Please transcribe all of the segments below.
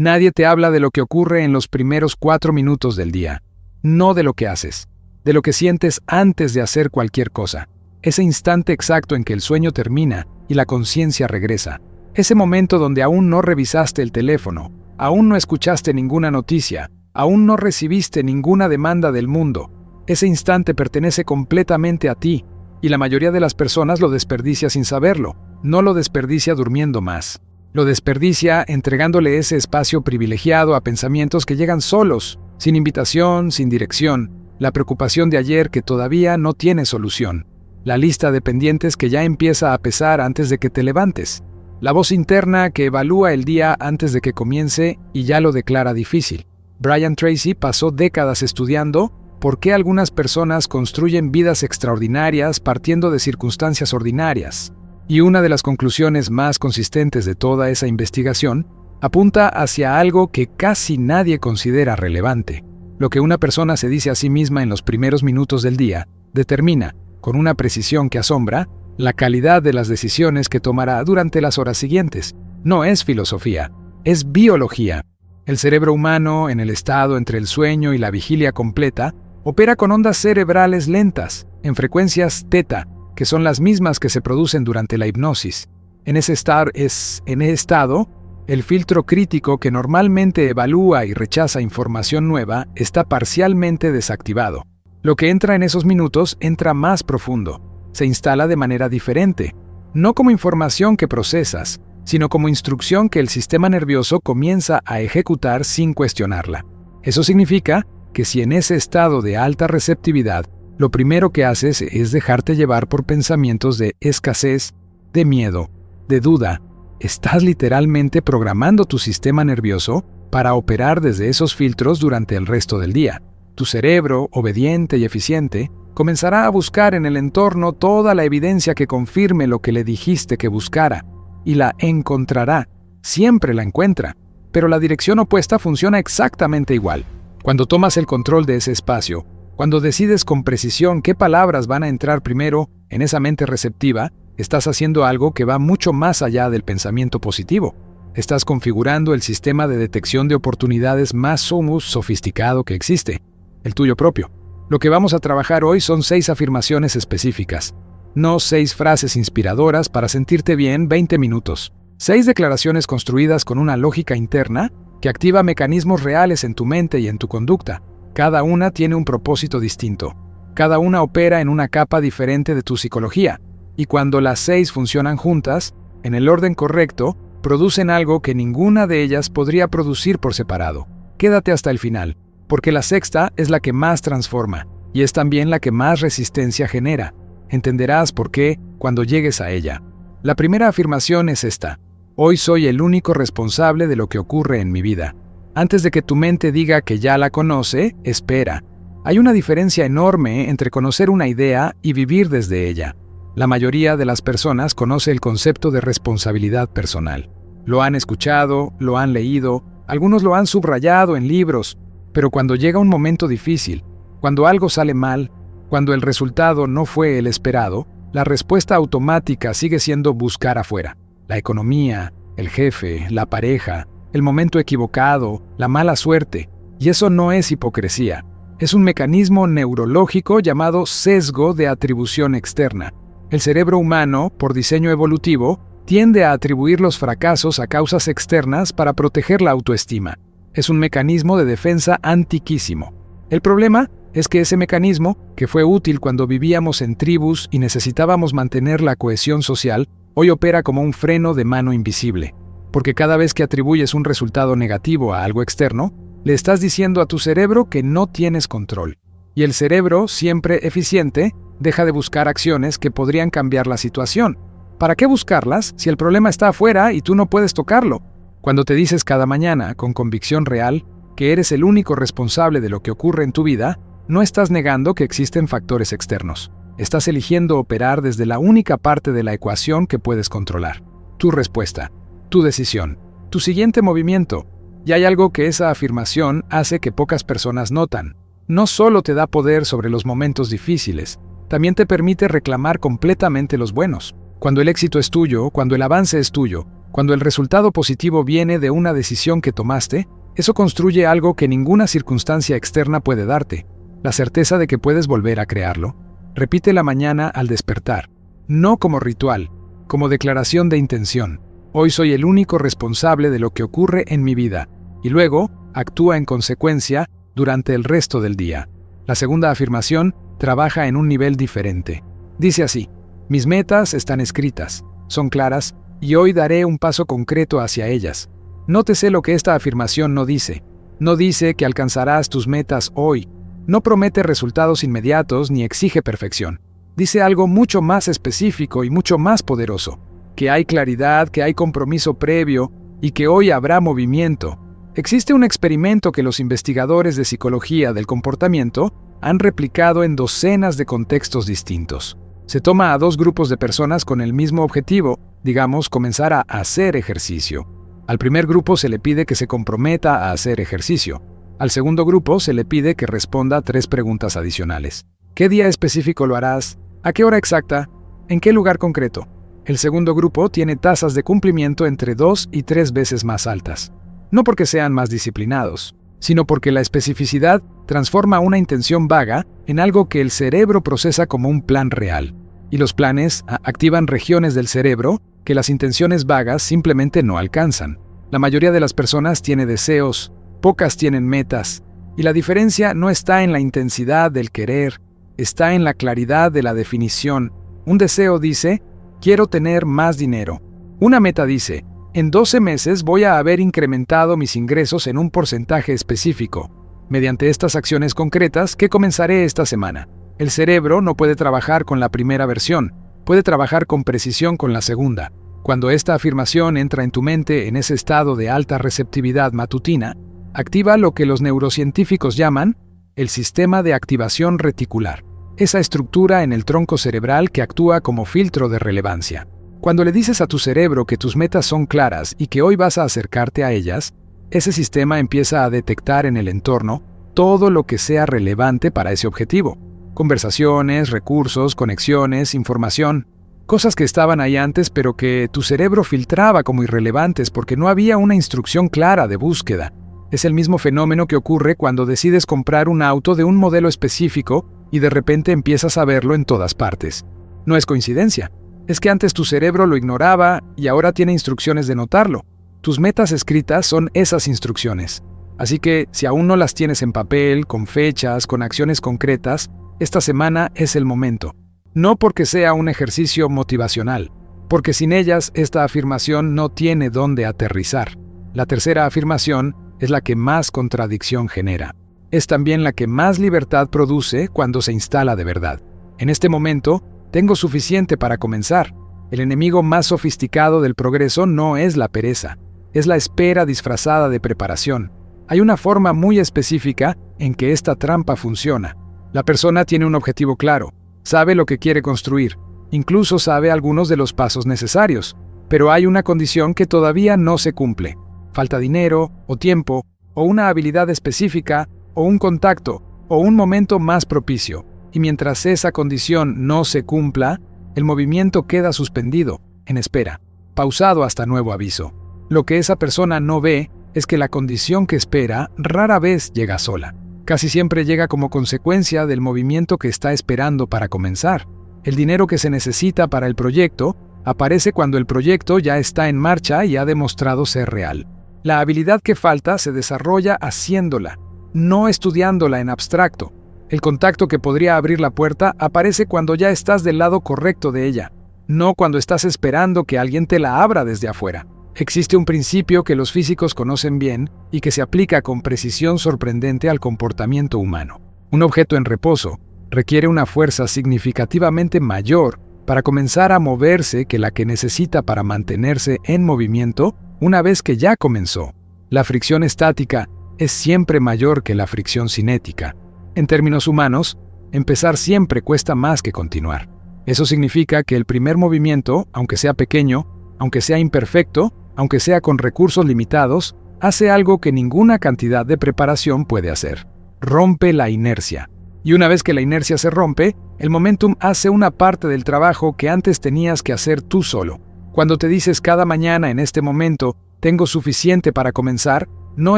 Nadie te habla de lo que ocurre en los primeros 4 minutos del día, no de lo que haces, de lo que sientes antes de hacer cualquier cosa. Ese instante exacto en que el sueño termina y la conciencia regresa. Ese momento donde aún no revisaste el teléfono, aún no escuchaste ninguna noticia, aún no recibiste ninguna demanda del mundo. Ese instante pertenece completamente a ti, y la mayoría de las personas lo desperdicia sin saberlo. No lo desperdicia durmiendo más. Lo desperdicia entregándole ese espacio privilegiado a pensamientos que llegan solos, sin invitación, sin dirección, la preocupación de ayer que todavía no tiene solución, la lista de pendientes que ya empieza a pesar antes de que te levantes, la voz interna que evalúa el día antes de que comience y ya lo declara difícil. Brian Tracy pasó décadas estudiando por qué algunas personas construyen vidas extraordinarias partiendo de circunstancias ordinarias. Y una de las conclusiones más consistentes de toda esa investigación apunta hacia algo que casi nadie considera relevante. Lo que una persona se dice a sí misma en los primeros minutos del día determina, con una precisión que asombra, la calidad de las decisiones que tomará durante las horas siguientes. No es filosofía, es biología. El cerebro humano, en el estado entre el sueño y la vigilia completa, opera con ondas cerebrales lentas, en frecuencias teta, que son las mismas que se producen durante la hipnosis. En ese estado, el filtro crítico que normalmente evalúa y rechaza información nueva está parcialmente desactivado. Lo que entra en esos minutos entra más profundo, se instala de manera diferente, no como información que procesas, sino como instrucción que el sistema nervioso comienza a ejecutar sin cuestionarla. Eso significa que si en ese estado de alta receptividad, lo primero que haces es dejarte llevar por pensamientos de escasez, de miedo, de duda, estás literalmente programando tu sistema nervioso para operar desde esos filtros durante el resto del día. Tu cerebro, obediente y eficiente, comenzará a buscar en el entorno toda la evidencia que confirme lo que le dijiste que buscara, y la encontrará, siempre la encuentra, pero la dirección opuesta funciona exactamente igual. Cuando tomas el control de ese espacio, cuando decides con precisión qué palabras van a entrar primero en esa mente receptiva, estás haciendo algo que va mucho más allá del pensamiento positivo. Estás configurando el sistema de detección de oportunidades más sofisticado que existe, el tuyo propio. Lo que vamos a trabajar hoy son 6 afirmaciones específicas, no 6 frases inspiradoras para sentirte bien 20 minutos. 6 declaraciones construidas con una lógica interna que activa mecanismos reales en tu mente y en tu conducta. Cada una tiene un propósito distinto. Cada una opera en una capa diferente de tu psicología. Y cuando las 6 funcionan juntas, en el orden correcto, producen algo que ninguna de ellas podría producir por separado. Quédate hasta el final, porque la sexta es la que más transforma, y es también la que más resistencia genera. Entenderás por qué cuando llegues a ella. La primera afirmación es esta: hoy soy el único responsable de lo que ocurre en mi vida. Antes de que tu mente diga que ya la conoce, espera. Hay una diferencia enorme entre conocer una idea y vivir desde ella. La mayoría de las personas conoce el concepto de responsabilidad personal. Lo han escuchado, lo han leído, algunos lo han subrayado en libros, pero cuando llega un momento difícil, cuando algo sale mal, cuando el resultado no fue el esperado, la respuesta automática sigue siendo buscar afuera. La economía, el jefe, la pareja, el momento equivocado, la mala suerte. Y eso no es hipocresía. Es un mecanismo neurológico llamado sesgo de atribución externa. El cerebro humano, por diseño evolutivo, tiende a atribuir los fracasos a causas externas para proteger la autoestima. Es un mecanismo de defensa antiquísimo. El problema es que ese mecanismo, que fue útil cuando vivíamos en tribus y necesitábamos mantener la cohesión social, hoy opera como un freno de mano invisible. Porque cada vez que atribuyes un resultado negativo a algo externo, le estás diciendo a tu cerebro que no tienes control. Y el cerebro, siempre eficiente, deja de buscar acciones que podrían cambiar la situación. ¿Para qué buscarlas si el problema está afuera y tú no puedes tocarlo? Cuando te dices cada mañana, con convicción real, que eres el único responsable de lo que ocurre en tu vida, no estás negando que existen factores externos. Estás eligiendo operar desde la única parte de la ecuación que puedes controlar. Tu respuesta, tu decisión, tu siguiente movimiento. Y hay algo que esa afirmación hace que pocas personas notan. No solo te da poder sobre los momentos difíciles, también te permite reclamar completamente los buenos. Cuando el éxito es tuyo, cuando el avance es tuyo, Cuando el resultado positivo viene de una decisión que tomaste, eso construye algo que ninguna circunstancia externa puede darte, la certeza de que puedes volver a crearlo. Repite la mañana al despertar, no como ritual, como declaración de intención. Hoy soy el único responsable de lo que ocurre en mi vida, y luego actúa en consecuencia durante el resto del día. La segunda afirmación trabaja en un nivel diferente. Dice así: mis metas están escritas, son claras, y hoy daré un paso concreto hacia ellas. Nótese lo que esta afirmación no dice. No dice que alcanzarás tus metas hoy. No promete resultados inmediatos ni exige perfección. Dice algo mucho más específico y mucho más poderoso: que hay claridad, que hay compromiso previo y que hoy habrá movimiento. Existe un experimento que los investigadores de psicología del comportamiento han replicado en docenas de contextos distintos. Se toma a dos grupos de personas con el mismo objetivo, digamos, comenzar a hacer ejercicio. Al primer grupo se le pide que se comprometa a hacer ejercicio. Al segundo grupo se le pide que responda 3 preguntas adicionales. ¿Qué día específico lo harás? ¿A qué hora exacta? ¿En qué lugar concreto? El segundo grupo tiene tasas de cumplimiento entre 2 y 3 veces más altas. No porque sean más disciplinados, sino porque la especificidad transforma una intención vaga en algo que el cerebro procesa como un plan real. Y los planes activan regiones del cerebro que las intenciones vagas simplemente no alcanzan. La mayoría de las personas tiene deseos, pocas tienen metas, y la diferencia no está en la intensidad del querer, está en la claridad de la definición. Un deseo dice: quiero tener más dinero. Una meta dice: en 12 meses voy a haber incrementado mis ingresos en un porcentaje específico. Mediante estas acciones concretas que comenzaré esta semana. El cerebro no puede trabajar con la primera versión, puede trabajar con precisión con la segunda. Cuando esta afirmación entra en tu mente en ese estado de alta receptividad matutina, activa lo que los neurocientíficos llaman el sistema de activación reticular, esa estructura en el tronco cerebral que actúa como filtro de relevancia. Cuando le dices a tu cerebro que tus metas son claras y que hoy vas a acercarte a ellas, ese sistema empieza a detectar en el entorno todo lo que sea relevante para ese objetivo. Conversaciones, recursos, conexiones, información, cosas que estaban ahí antes pero que tu cerebro filtraba como irrelevantes porque no había una instrucción clara de búsqueda. Es el mismo fenómeno que ocurre cuando decides comprar un auto de un modelo específico y de repente empiezas a verlo en todas partes. No es coincidencia. Es que antes tu cerebro lo ignoraba y ahora tiene instrucciones de notarlo. Tus metas escritas son esas instrucciones. Así que, si aún no las tienes en papel, con fechas, con acciones concretas, esta semana es el momento. No porque sea un ejercicio motivacional, porque sin ellas esta afirmación no tiene dónde aterrizar. La tercera afirmación es la que más contradicción genera. Es también la que más libertad produce cuando se instala de verdad. En este momento, tengo suficiente para comenzar. El enemigo más sofisticado del progreso no es la pereza, es la espera disfrazada de preparación. Hay una forma muy específica en que esta trampa funciona. La persona tiene un objetivo claro, sabe lo que quiere construir, incluso sabe algunos de los pasos necesarios, pero hay una condición que todavía no se cumple. Falta dinero, o tiempo, o una habilidad específica, o un contacto, o un momento más propicio. Y mientras esa condición no se cumpla, el movimiento queda suspendido, en espera, pausado hasta nuevo aviso. Lo que esa persona no ve es que la condición que espera rara vez llega sola. Casi siempre llega como consecuencia del movimiento que está esperando para comenzar. El dinero que se necesita para el proyecto aparece cuando el proyecto ya está en marcha y ha demostrado ser real. La habilidad que falta se desarrolla haciéndola, no estudiándola en abstracto. El contacto que podría abrir la puerta aparece cuando ya estás del lado correcto de ella, no cuando estás esperando que alguien te la abra desde afuera. Existe un principio que los físicos conocen bien y que se aplica con precisión sorprendente al comportamiento humano. Un objeto en reposo requiere una fuerza significativamente mayor para comenzar a moverse que la que necesita para mantenerse en movimiento una vez que ya comenzó. La fricción estática es siempre mayor que la fricción cinética. En términos humanos, empezar siempre cuesta más que continuar. Eso significa que el primer movimiento, aunque sea pequeño, aunque sea imperfecto, aunque sea con recursos limitados, hace algo que ninguna cantidad de preparación puede hacer. Rompe la inercia. Y una vez que la inercia se rompe, el momentum hace una parte del trabajo que antes tenías que hacer tú solo. Cuando te dices cada mañana en este momento, tengo suficiente para comenzar, no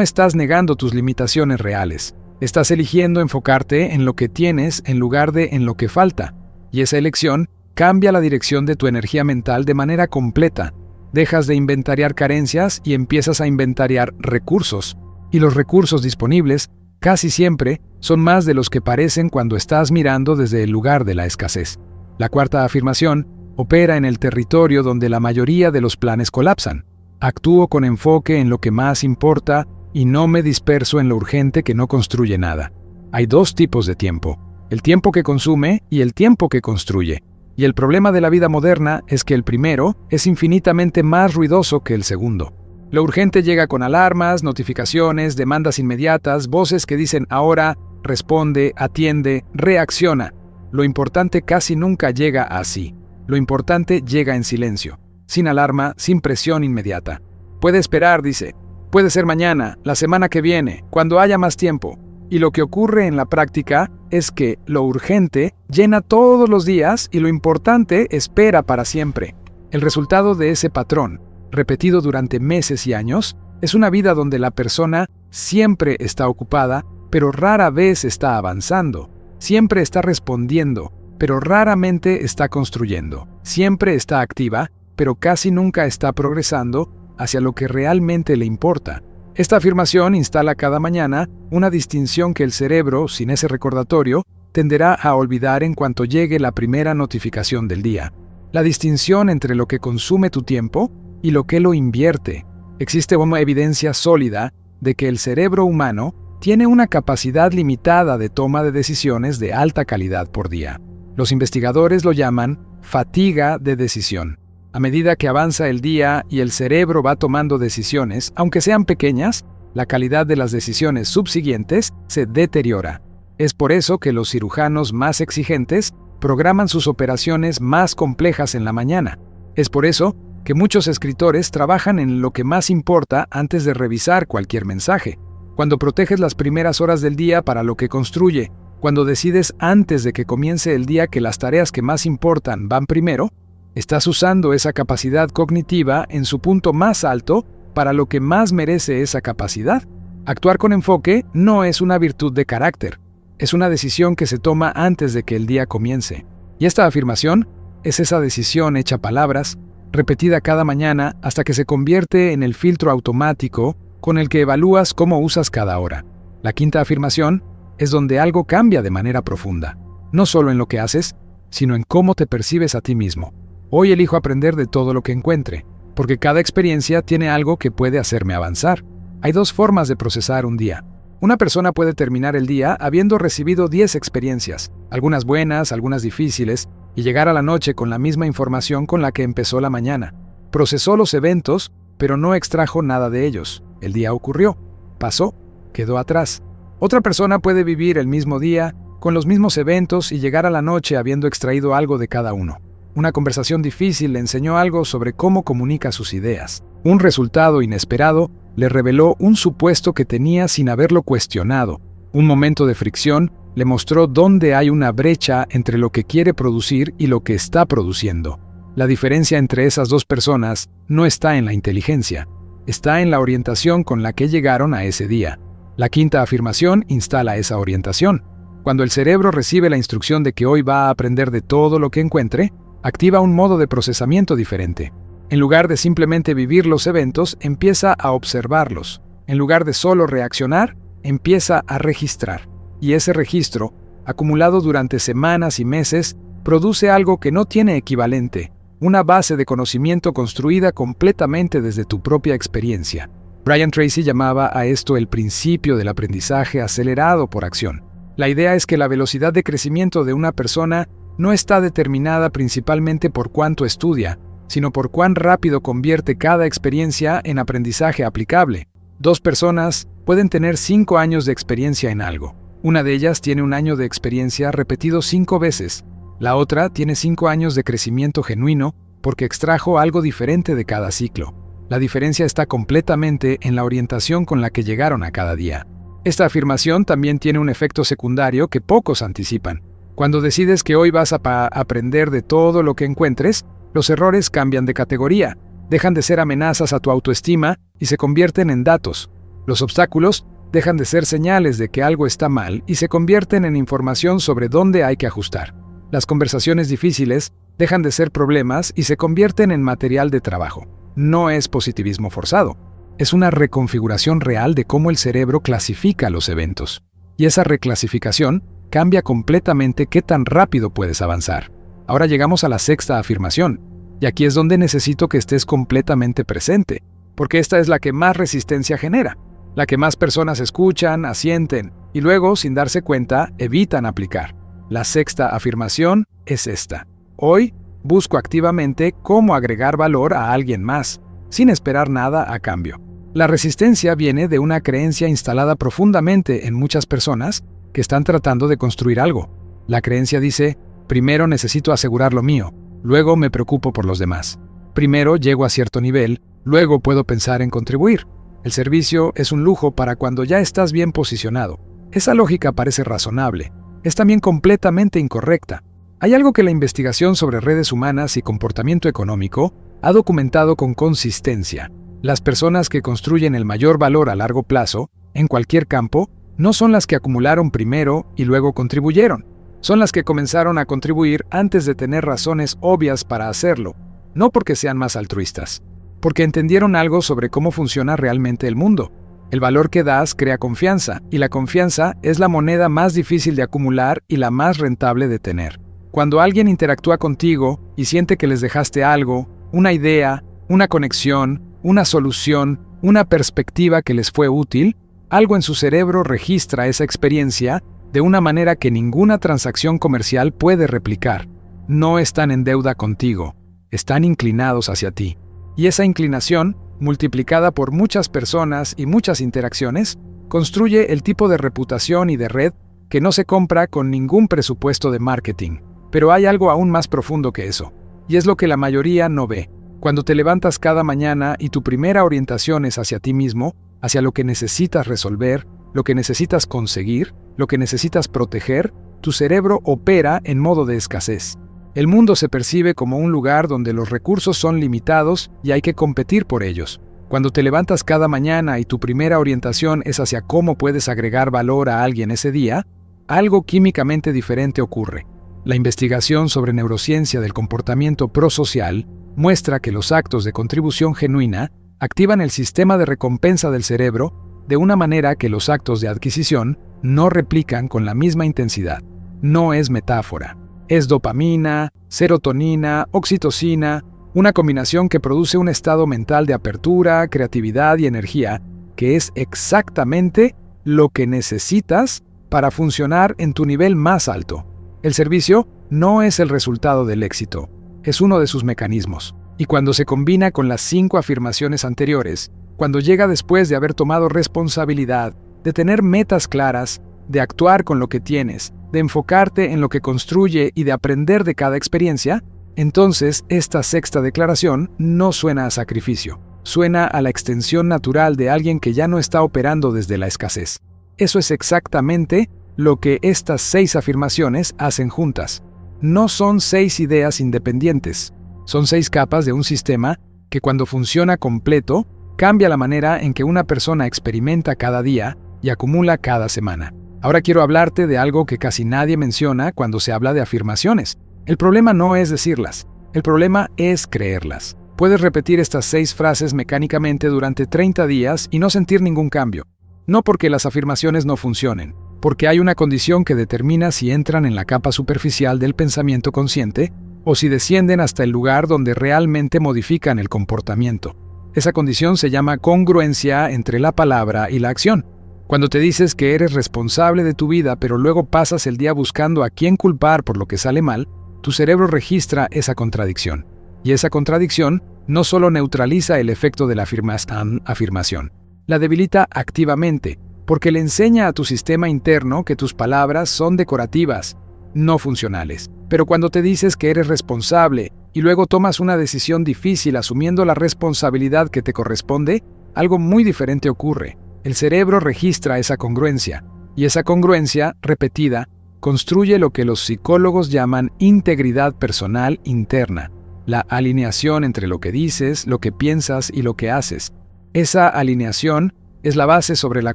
estás negando tus limitaciones reales. Estás eligiendo enfocarte en lo que tienes en lugar de en lo que falta. Y esa elección cambia la dirección de tu energía mental de manera completa. Dejas de inventariar carencias y empiezas a inventariar recursos. Y los recursos disponibles, casi siempre, son más de los que parecen cuando estás mirando desde el lugar de la escasez. La cuarta afirmación opera en el territorio donde la mayoría de los planes colapsan. Actúo con enfoque en lo que más importa y no me disperso en lo urgente que no construye nada. Hay dos tipos de tiempo: el tiempo que consume y el tiempo que construye. Y el problema de la vida moderna es que el primero es infinitamente más ruidoso que el segundo. Lo urgente llega con alarmas, notificaciones, demandas inmediatas, voces que dicen ahora, responde, atiende, reacciona. Lo importante casi nunca llega así. Lo importante llega en silencio, sin alarma, sin presión inmediata. Puede esperar, dice. Puede ser mañana, la semana que viene, cuando haya más tiempo. Y lo que ocurre en la práctica es que lo urgente llena todos los días y lo importante espera para siempre. El resultado de ese patrón, repetido durante meses y años, es una vida donde la persona siempre está ocupada, pero rara vez está avanzando. Siempre está respondiendo, pero raramente está construyendo. Siempre está activa, pero casi nunca está progresando hacia lo que realmente le importa. Esta afirmación instala cada mañana una distinción que el cerebro, sin ese recordatorio, tenderá a olvidar en cuanto llegue la primera notificación del día. La distinción entre lo que consume tu tiempo y lo que lo invierte. Existe una evidencia sólida de que el cerebro humano tiene una capacidad limitada de toma de decisiones de alta calidad por día. Los investigadores lo llaman fatiga de decisión. A medida que avanza el día y el cerebro va tomando decisiones, aunque sean pequeñas, la calidad de las decisiones subsiguientes se deteriora. Es por eso que los cirujanos más exigentes programan sus operaciones más complejas en la mañana. Es por eso que muchos escritores trabajan en lo que más importa antes de revisar cualquier mensaje. Cuando proteges las primeras horas del día para lo que construye, cuando decides antes de que comience el día que las tareas que más importan van primero, estás usando esa capacidad cognitiva en su punto más alto para lo que más merece esa capacidad. Actuar con enfoque no es una virtud de carácter, es una decisión que se toma antes de que el día comience. Y esta afirmación es esa decisión hecha palabras, repetida cada mañana hasta que se convierte en el filtro automático con el que evalúas cómo usas cada hora. La quinta afirmación es donde algo cambia de manera profunda, no solo en lo que haces, sino en cómo te percibes a ti mismo. Hoy elijo aprender de todo lo que encuentre, porque cada experiencia tiene algo que puede hacerme avanzar. Hay dos formas de procesar un día. Una persona puede terminar el día habiendo recibido 10 experiencias, algunas buenas, algunas difíciles, y llegar a la noche con la misma información con la que empezó la mañana. Procesó los eventos, pero no extrajo nada de ellos. El día ocurrió, pasó, quedó atrás. Otra persona puede vivir el mismo día, con los mismos eventos y llegar a la noche habiendo extraído algo de cada uno. Una conversación difícil le enseñó algo sobre cómo comunica sus ideas. Un resultado inesperado le reveló un supuesto que tenía sin haberlo cuestionado. Un momento de fricción le mostró dónde hay una brecha entre lo que quiere producir y lo que está produciendo. La diferencia entre esas dos personas no está en la inteligencia, está en la orientación con la que llegaron a ese día. La quinta afirmación instala esa orientación. Cuando el cerebro recibe la instrucción de que hoy va a aprender de todo lo que encuentre, activa un modo de procesamiento diferente. En lugar de simplemente vivir los eventos, empieza a observarlos. En lugar de solo reaccionar, empieza a registrar. Y ese registro, acumulado durante semanas y meses, produce algo que no tiene equivalente, una base de conocimiento construida completamente desde tu propia experiencia. Brian Tracy llamaba a esto el principio del aprendizaje acelerado por acción. La idea es que la velocidad de crecimiento de una persona no está determinada principalmente por cuánto estudia, sino por cuán rápido convierte cada experiencia en aprendizaje aplicable. Dos personas pueden tener 5 años de experiencia en algo. Una de ellas tiene un año de experiencia repetido 5 veces. La otra tiene 5 años de crecimiento genuino porque extrajo algo diferente de cada ciclo. La diferencia está completamente en la orientación con la que llegaron a cada día. Esta afirmación también tiene un efecto secundario que pocos anticipan. Cuando decides que hoy vas a aprender de todo lo que encuentres, Los errores cambian de categoría, dejan de ser amenazas a tu autoestima y se convierten en datos. Los obstáculos dejan de ser señales de que algo está mal y se convierten en información sobre dónde hay que ajustar. Las conversaciones difíciles dejan de ser problemas y se convierten en material de trabajo. No es positivismo forzado. Es una reconfiguración real de cómo el cerebro clasifica los eventos. Y esa reclasificación cambia completamente qué tan rápido puedes avanzar. Ahora llegamos a la sexta afirmación, y aquí es donde necesito que estés completamente presente, porque esta es la que más resistencia genera, la que más personas escuchan, asienten, y luego, sin darse cuenta, evitan aplicar. La sexta afirmación es esta. Hoy busco activamente cómo agregar valor a alguien más, sin esperar nada a cambio. La resistencia viene de una creencia instalada profundamente en muchas personas que están tratando de construir algo. La creencia dice, primero necesito asegurar lo mío, luego me preocupo por los demás. Primero llego a cierto nivel, luego puedo pensar en contribuir. El servicio es un lujo para cuando ya estás bien posicionado. Esa lógica parece razonable. Es también completamente incorrecta. Hay algo que la investigación sobre redes humanas y comportamiento económico ha documentado con consistencia. Las personas que construyen el mayor valor a largo plazo, en cualquier campo, no son las que acumularon primero y luego contribuyeron. Son las que comenzaron a contribuir antes de tener razones obvias para hacerlo, no porque sean más altruistas, porque entendieron algo sobre cómo funciona realmente el mundo. El valor que das crea confianza, y la confianza es la moneda más difícil de acumular y la más rentable de tener. Cuando alguien interactúa contigo y siente que les dejaste algo, una idea, una conexión, una solución, una perspectiva que les fue útil, algo en su cerebro registra esa experiencia de una manera que ninguna transacción comercial puede replicar. No están en deuda contigo, están inclinados hacia ti. Y esa inclinación, multiplicada por muchas personas y muchas interacciones, construye el tipo de reputación y de red que no se compra con ningún presupuesto de marketing. Pero hay algo aún más profundo que eso, y es lo que la mayoría no ve. Cuando te levantas cada mañana y tu primera orientación es hacia ti mismo, hacia lo que necesitas resolver, lo que necesitas conseguir, lo que necesitas proteger, tu cerebro opera en modo de escasez. El mundo se percibe como un lugar donde los recursos son limitados y hay que competir por ellos. Cuando te levantas cada mañana y tu primera orientación es hacia cómo puedes agregar valor a alguien ese día, algo químicamente diferente ocurre. La investigación sobre neurociencia del comportamiento prosocial muestra que los actos de contribución genuina activan el sistema de recompensa del cerebro de una manera que los actos de adquisición no replican con la misma intensidad. No es metáfora. Es dopamina, serotonina, oxitocina, una combinación que produce un estado mental de apertura, creatividad y energía, que es exactamente lo que necesitas para funcionar en tu nivel más alto. El servicio no es el resultado del éxito, es uno de sus mecanismos. Y cuando se combina con las 5 afirmaciones anteriores, cuando llega después de haber tomado responsabilidad, de tener metas claras, de actuar con lo que tienes, de enfocarte en lo que construye y de aprender de cada experiencia, entonces esta sexta declaración no suena a sacrificio, suena a la extensión natural de alguien que ya no está operando desde la escasez. Eso es exactamente lo que estas 6 afirmaciones hacen juntas. No son 6 ideas independientes, son 6 capas de un sistema que cuando funciona completo, cambia la manera en que una persona experimenta cada día y acumula cada semana. Ahora quiero hablarte de algo que casi nadie menciona cuando se habla de afirmaciones. El problema no es decirlas, el problema es creerlas. Puedes repetir estas 6 frases mecánicamente durante 30 días y no sentir ningún cambio. No porque las afirmaciones no funcionen, porque hay una condición que determina si entran en la capa superficial del pensamiento consciente o si descienden hasta el lugar donde realmente modifican el comportamiento. Esa condición se llama congruencia entre la palabra y la acción. Cuando te dices que eres responsable de tu vida, pero luego pasas el día buscando a quién culpar por lo que sale mal, tu cerebro registra esa contradicción. Y esa contradicción no solo neutraliza el efecto de la afirmación, la debilita activamente, porque le enseña a tu sistema interno que tus palabras son decorativas, no funcionales. Pero cuando te dices que eres responsable y luego tomas una decisión difícil asumiendo la responsabilidad que te corresponde, algo muy diferente ocurre. El cerebro registra esa congruencia, y esa congruencia, repetida, construye lo que los psicólogos llaman integridad personal interna. la alineación entre lo que dices, lo que piensas y lo que haces. Esa alineación es la base sobre la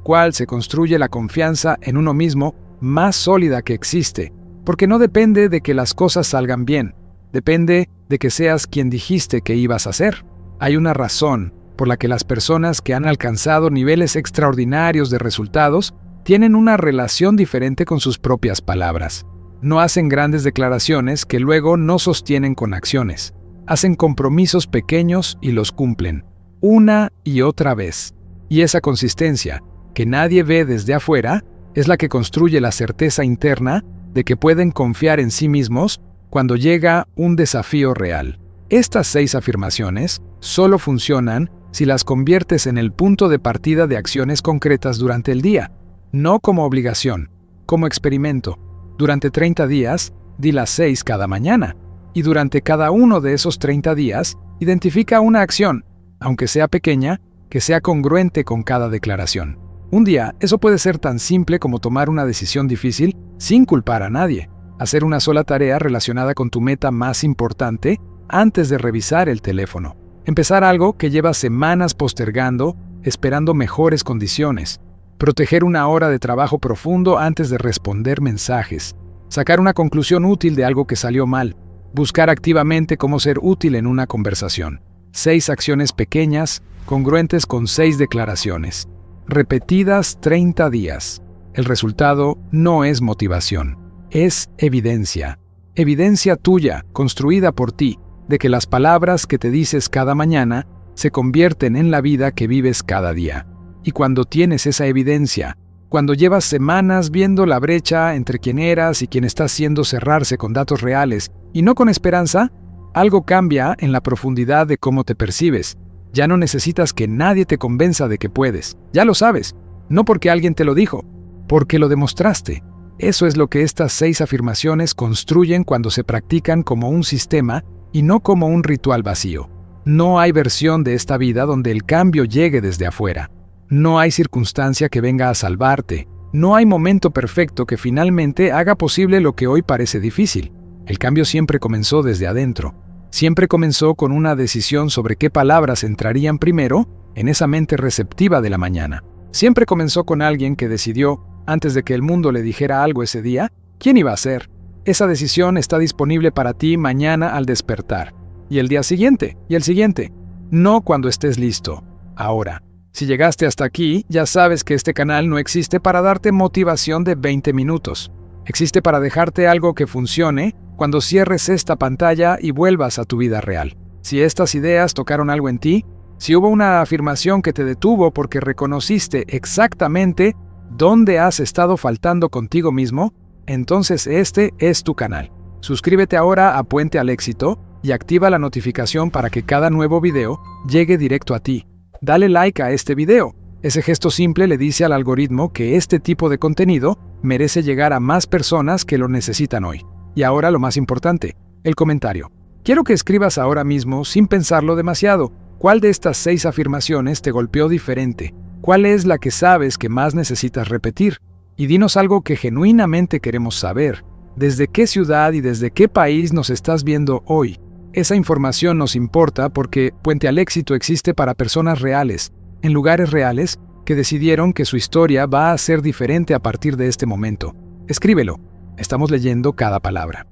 cual se construye la confianza en uno mismo más sólida que existe, porque no depende de que las cosas salgan bien, depende de que seas quien dijiste que ibas a ser. Hay una razón por la que las personas que han alcanzado niveles extraordinarios de resultados tienen una relación diferente con sus propias palabras. No hacen grandes declaraciones que luego no sostienen con acciones. Hacen compromisos pequeños y los cumplen, una y otra vez. Y esa consistencia, que nadie ve desde afuera, es la que construye la certeza interna de que pueden confiar en sí mismos cuando llega un desafío real. Estas 6 afirmaciones solo funcionan si las conviertes en el punto de partida de acciones concretas durante el día, no como obligación, como experimento. Durante 30 días, di las 6 cada mañana, y durante cada uno de esos 30 días, identifica una acción, aunque sea pequeña, que sea congruente con cada declaración. Un día, eso puede ser tan simple como tomar una decisión difícil sin culpar a nadie, hacer una sola tarea relacionada con tu meta más importante antes de revisar el teléfono, empezar algo que llevas semanas postergando, esperando mejores condiciones, proteger una hora de trabajo profundo antes de responder mensajes, sacar una conclusión útil de algo que salió mal, buscar activamente cómo ser útil en una conversación. 6 acciones pequeñas, congruentes con 6 declaraciones, repetidas 30 días. El resultado no es motivación, es evidencia. Evidencia tuya, construida por ti, de que las palabras que te dices cada mañana se convierten en la vida que vives cada día. Y cuando tienes esa evidencia, cuando llevas semanas viendo la brecha entre quién eras y quién estás siendo cerrarse con datos reales y no con esperanza, algo cambia en la profundidad de cómo te percibes. Ya no necesitas que nadie te convenza de que puedes. Ya lo sabes. No porque alguien te lo dijo, porque lo demostraste. Eso es lo que estas 6 afirmaciones construyen cuando se practican como un sistema y no como un ritual vacío. No hay versión de esta vida donde el cambio llegue desde afuera. No hay circunstancia que venga a salvarte. No hay momento perfecto que finalmente haga posible lo que hoy parece difícil. El cambio siempre comenzó desde adentro. Siempre comenzó con una decisión sobre qué palabras entrarían primero en esa mente receptiva de la mañana. Siempre comenzó con alguien que decidió, antes de que el mundo le dijera algo ese día, quién iba a ser. Esa decisión está disponible para ti mañana al despertar. Y el día siguiente, y el siguiente. No cuando estés listo. Ahora. Si llegaste hasta aquí, ya sabes que este canal no existe para darte motivación de 20 minutos. Existe para dejarte algo que funcione cuando cierres esta pantalla y vuelvas a tu vida real. Si estas ideas tocaron algo en ti, si hubo una afirmación que te detuvo porque reconociste exactamente dónde has estado faltando contigo mismo, entonces este es tu canal. Suscríbete ahora a Puente al Éxito y activa la notificación para que cada nuevo video llegue directo a ti. Dale like a este video. Ese gesto simple le dice al algoritmo que este tipo de contenido merece llegar a más personas que lo necesitan hoy. Y ahora lo más importante, el comentario. Quiero que escribas ahora mismo, sin pensarlo demasiado, cuál de estas 6 afirmaciones te golpeó diferente, cuál es la que sabes que más necesitas repetir. Y dinos algo que genuinamente queremos saber. ¿Desde qué ciudad y desde qué país nos estás viendo hoy? Esa información nos importa porque Puente al Éxito existe para personas reales, en lugares reales, que decidieron que su historia va a ser diferente a partir de este momento. Escríbelo. Estamos leyendo cada palabra.